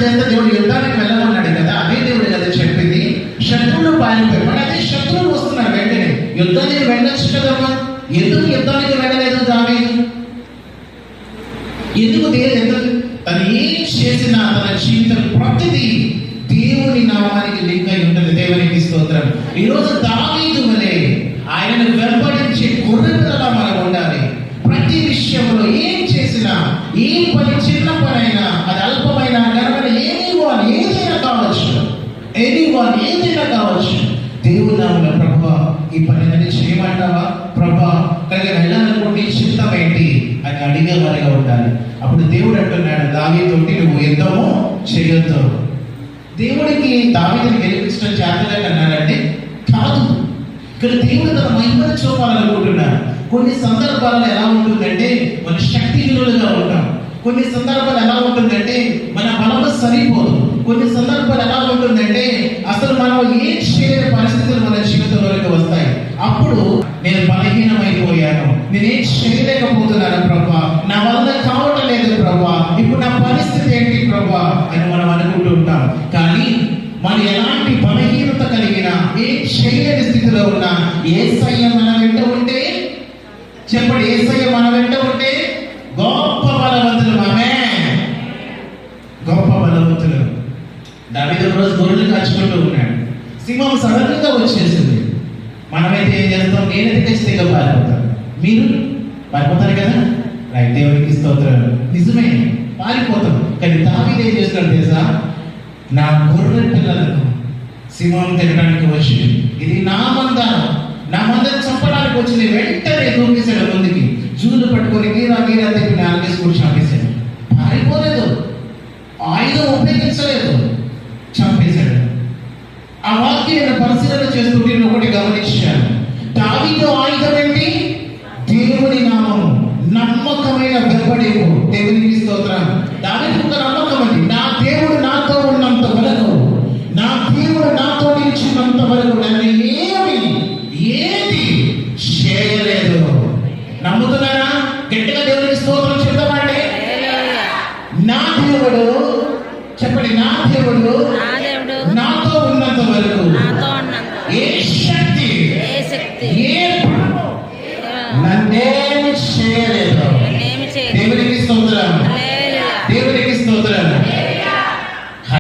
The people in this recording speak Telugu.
చేత దేవుడు యుద్ధానికి వెళ్ళమన్నాడు కదా, అదే దేవుడు కదా చెప్పింది. శత్రువులు పారిపోయి మరి అదే శత్రువులు వస్తున్నారు వెంటనే. యుద్ధానికి వెళ్ళొచ్చు కదమ్మా, ఎందుకు యుద్ధానికి వెళ్ళలేదు దావీదు? ఎందుకు తను ఏం చేసినా తన జీవితం ప్రతిదీ దేవుని నామానికి లింక్ అయి ఉంటుంది. దేవునికి స్తోత్రం. ఈరోజు దావీదు వలె ఆయనను వెంబడించే గొర్రెపిల్లలా మనం ఉండాలి. ప్రతి విషయంలో ఏం చేసినా, ఏ పని, చిన్న పనైనా, అది అల్పమైన ఘనమైన ఏదైనా కావచ్చు, ఏదైనా కావచ్చు, దేవుని నామములో ప్రభువా ఈ పని చేయమంటావా ప్రభా, కలిగి వెళ్ళాలనుకుంటే చిత్తం ఏంటి అని అడిగేవారిగా ఉండాలి. అప్పుడు దేవుడు అంటున్నాడు దావీదుతోటి, నువ్వు యుద్ధము చేయొద్దు. దేవుడికి దావీదుని గెలిపించడం చేతగా అన్నాడంటే కాదు. ఇక్కడ దేవుడు తన మహిమను చూపాలనుకుంటున్నాడు. కొన్ని సందర్భాల్లో ఎలా ఉంటుందంటే మన శక్తిహీనులుగా ఉంటాం. కొన్ని సందర్భాలు ఎలా ఉంటుందంటే మన బలము సరిపోదు. కొన్ని సందర్భాలు ఎలా ఉంటుందంటే అసలు మనం ఏం చేయలేని పరిస్థితులు మన జీవితంలోకి వస్తాయి. అప్పుడు నేను బలహీనమైపోయాను, నేనేం చేయలేకపోతున్నాను ప్రభా, నా వల్ల కావటం లేదు ప్రభా, ఇప్పుడు నా పరిస్థితి ఏంటి ప్రభా అని మనం అనుకుంటూ ఉంటాం. కానీ మనం ఎలాంటి బలహీనత కలిగినా, ఏం చేయలేని స్థితిలో ఉన్నా, యేసయ్య మన వెంట ఉంటే, చెప్పండి, యేసయ్య మన వెంట ఉంటే గొప్ప బలవంతులు. గొప్ప బలవంతులు. దావీదు రోజు గొర్రెలు కాచుకుంటూ ఉన్నాడు. సింహం సడన్ గా వచ్చేసింది. మనమైతే ఏం చేస్తాం? నేనైతే ఖచ్చితంగా పారిపోతాను. మీరు పారిపోతారు కదా, రైట్, దేవునికి స్తోత్రం. నిజమే, పారిపోతాం. కానీ దావీదు ఏం చేస్తాడు తెలుసా? నా గొర్రె పిల్లలను సింహం తినడానికి వచ్చి, ఇది నా మందను చంపడానికి వచ్చింది, వెంటనే దూకేశాడు ముందుకి. జూలు పట్టుకొని గీరా తిప్పి నాలుగేసుకుని చంపేశాడు. పారిపోలేదు, ఆయుధం ఉపయోగించలేదు, చంపేశాడు. ఆ వాక్యాన్ని పరిశీలన చేస్తూ నేను ఒకటి గమనించాను. దావీదు ఆయుధం ఏంటి? దేవుని నామము, నమ్మకమైన వెంబడింపు. దేవునికి స్తోత్రం. దావీదుకు ఒక నమ్మకం అండి, నా దేవుడు నాతో ఉన్నంత వరకు, నా దేవుడు నాతో నిలిచినంత వరకు నన్ను ఏది చేయలేదు. నమ్ముతున్నారా? గట్టిగా దేవునికి స్తోత్రం చెప్తామండి. నా దేవుడు, చెప్పండి, నా దేవుడు నాతో ఉన్నంత వరకు ఏ శక్తి, ఏ